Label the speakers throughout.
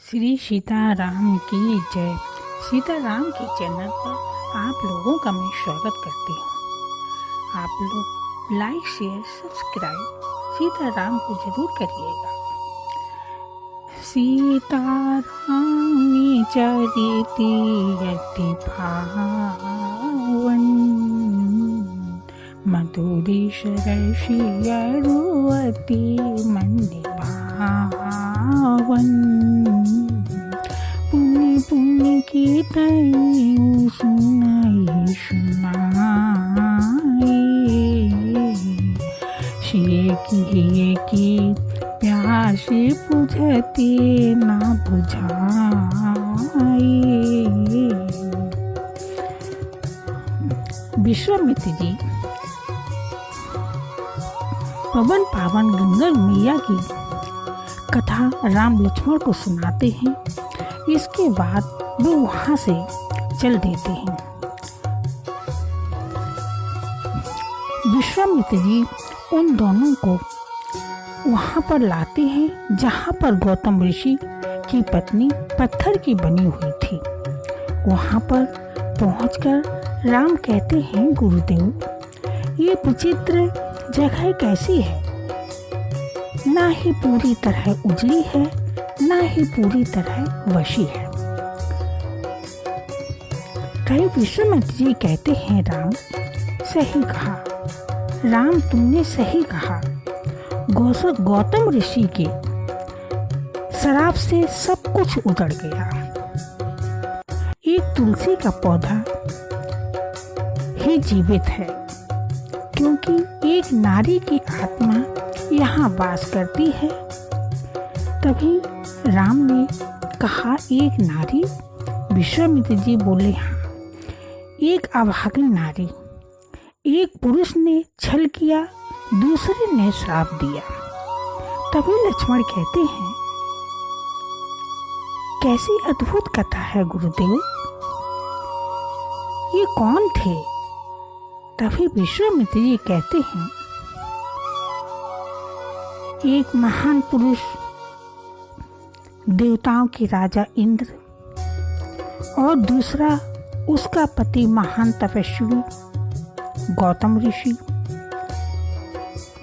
Speaker 1: श्री सीताराम की जय। सीताराम के चैनल पर आप लोगों का मैं स्वागत करती हूँ। आप लोग लाइक शेयर सब्सक्राइब सीताराम को जरूर करिएगा। सीताराम चरित अति पावन, मधुर सरसिय अति मन भावन। पुण्य पुण्य की तई सुनाई से की प्यास बुझते ना बुझाए। विश्वामित्र जी पवन पावन गंगा मैया की कथा राम लक्ष्मण को सुनाते हैं। इसके बाद वो वहां से चल देते हैं। विश्वामित्र जी उन दोनों को वहां पर लाते हैं जहां पर गौतम ऋषि की पत्नी पत्थर की बनी हुई थी। वहां पर पहुंचकर राम कहते हैं, गुरुदेव ये विचित्र जगह कैसी है? ना ही पूरी तरह उजली है, ना ही पूरी तरह वशी है। कई विश्वामित्र जी कहते हैं, राम सही कहा, राम तुमने सही कहा। गौतम ऋषि के शराब से सब कुछ उजड़ गया। एक तुलसी का पौधा ही जीवित है, क्योंकि एक नारी की आत्मा यहाँ वास करती है। तभी राम ने कहा, एक नारी? विश्वामित्र जी बोले, हाँ, एक अभागिन नारी। एक पुरुष ने छल किया, दूसरे ने श्राप दिया। तभी लक्ष्मण कहते हैं, कैसी अद्भुत कथा है गुरुदेव, ये कौन थे? तभी विश्वामित्र जी कहते हैं, एक महान पुरुष, देवताओं के राजा इंद्र, और दूसरा उसका पति महान तपस्वी गौतम ऋषि।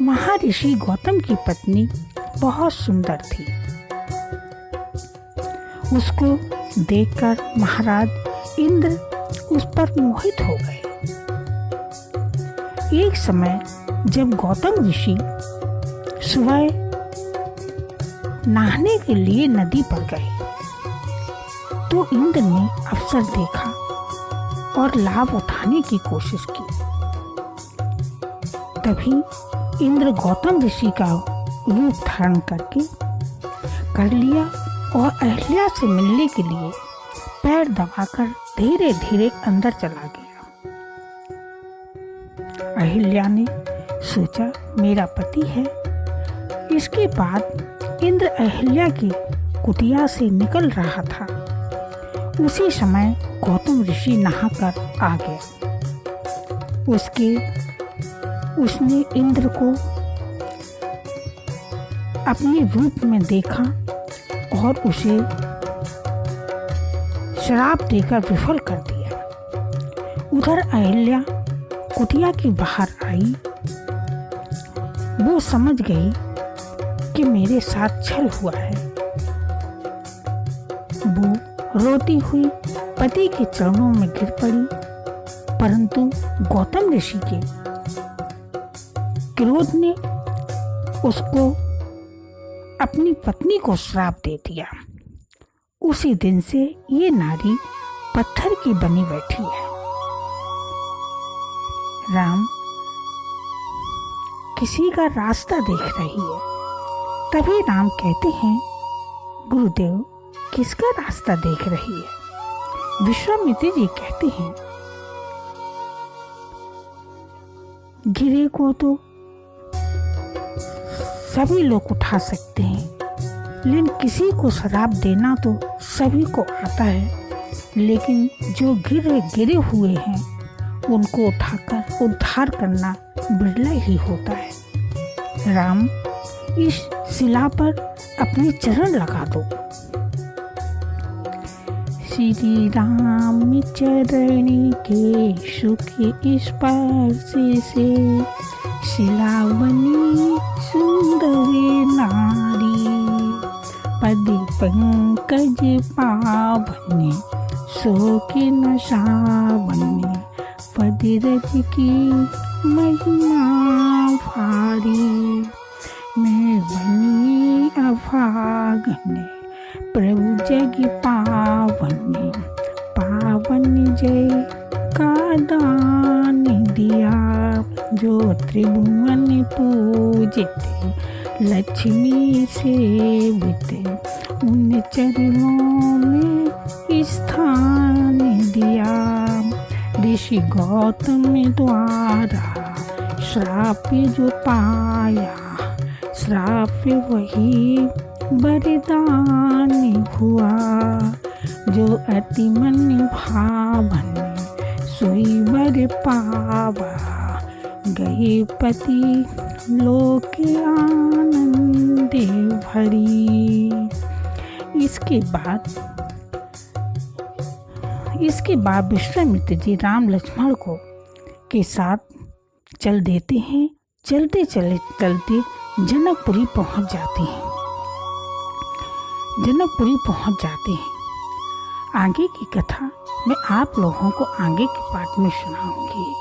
Speaker 1: महर्षि गौतम की पत्नी बहुत सुंदर थी। उसको देखकर महाराज इंद्र उस पर मोहित हो गए। एक समय जब गौतम ऋषि सुबह नहाने के लिए नदी पर गए, तो इंद्र ने अवसर देखा और लाभ उठाने की कोशिश की। तभी इंद्र गौतम ऋषि का रूप धारण कर लिया और अहिल्या से मिलने के लिए पैर दबाकर धीरे धीरे अंदर चला गया। अहिल्या ने सोचा, मेरा पति है। इसके बाद इंद्र अहिल्या की कुटिया से निकल रहा था। उसी समय गौतम ऋषि नहाकर आ गया। उसने इंद्र को अपने रूप में देखा और उसे श्राप देकर विफल कर दिया। उधर अहिल्या कुटिया के बाहर आई। वो समझ गई कि मेरे साथ छल हुआ है। वो रोती हुई पति के चरणों में गिर पड़ी, परंतु गौतम ऋषि के क्रोध ने उसको अपनी पत्नी को श्राप दे दिया। उसी दिन से ये नारी पत्थर की बनी बैठी है। राम किसी का रास्ता देख रही है। तभी राम कहते हैं, गुरुदेव किसका रास्ता देख रही है? विश्वामित्र जी कहते हैं, गिरे को तो सभी लोग उठा सकते हैं, लेकिन किसी को श्राप देना तो सभी को आता है। लेकिन जो गिरे हुए हैं उनको उठाकर उद्धार करना बिरला ही होता है। राम इस शिला पर अपने चरण लगा दो। श्री राम चरण के सुख स्पर्श से शिलावनी सुंदर नारी, पद पंकज पावन शोके न सावन, पद रज की महिमा भारी। मैं बनी अभागन प्रभु जग पावन, पावन जय का दान दिया। जो त्रिभुवन पूजित लक्ष्मी सेवित, उन चरणों में स्थान दिया। ऋषि गौतम द्वारा श्राप जो पाया, श्राप वही वरदान हुआ। जो अति मन भावन सोई वर पावा, गए पति लोक आनंद भरी। इसके बाद विश्वामित्र जी राम लक्ष्मण को के साथ चल देते हैं। चलते चलते जनकपुरी पहुंच जाते हैं। आगे की कथा मैं आप लोगों को आगे के पार्ट में सुनाऊंगी।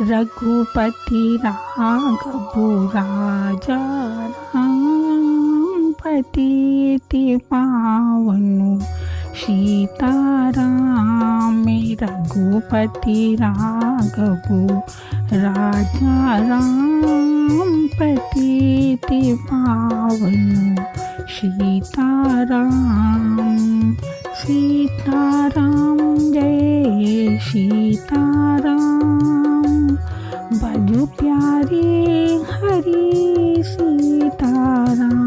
Speaker 1: रघुपति राघव राजा राम, पतित पावन सीताराम। रघुपति राघव राजा राम, पतित पावन सीताराम। सीताराम जय सीताराम, बजो प्यारे हरि सीताराम।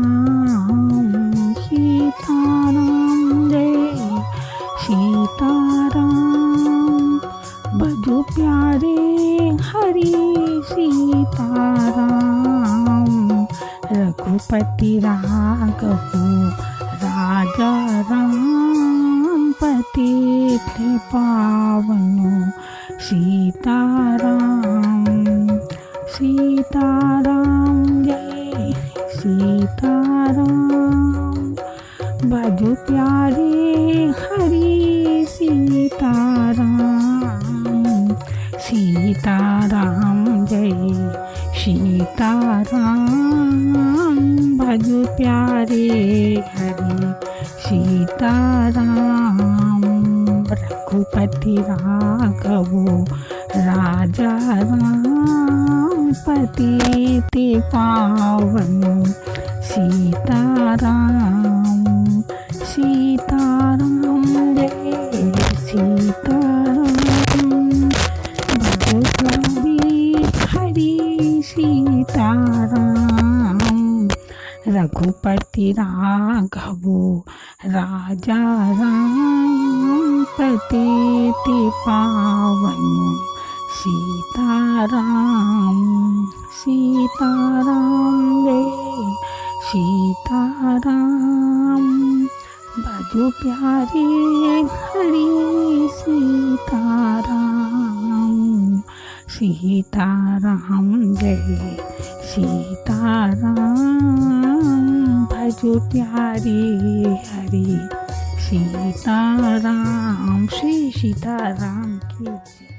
Speaker 1: सीताराम जय सीताराम, बजो प्यारे हरि सीताराम। रघुपति राघव राजा राम, पतित पावन सीताराम। सीताराम जय सीताराम, बजो प्यारे हरि सीताराम। सीताराम जय सीताराम, भजो प्यारे हरि सीताराम। रघुपति राघव राजा राम, पतित पावन सीताराम। सीताराम जय सीताराम, भजो प्यारे हरि सीताराम। रघुपति राघव राजा राम, पतित पावन सीताराम। सीताराम जय सीताराम, भजो प्यारे हरि सीताराम। सीताराम जय सीताराम, भजो प्यारे हरि सीताराम। श्री सीताराम की जय।